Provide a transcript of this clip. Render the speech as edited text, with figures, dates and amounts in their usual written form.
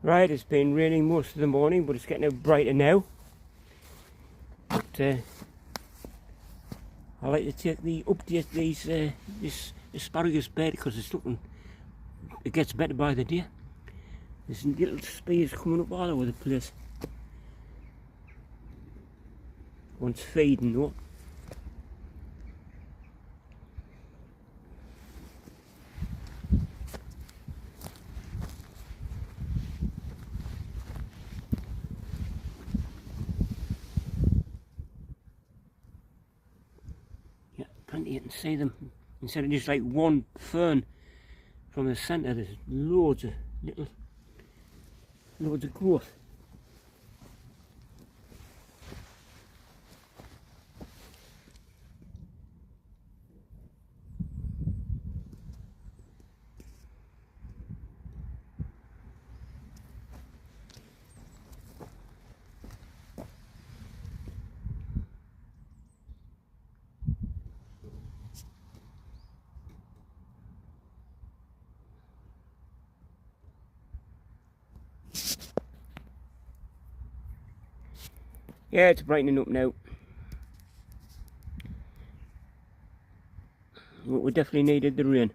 Right, it's been raining most of the morning, but it's getting a bit brighter now. But I like to take the update this asparagus bed because it's looking, it gets better by the day. There's little spears coming up all over the place. One's feeding though. Yeah, plenty you can see them. Instead of just like one fern from the centre, there's loads of growth. Yeah, it's brightening up now. But we definitely needed the rain.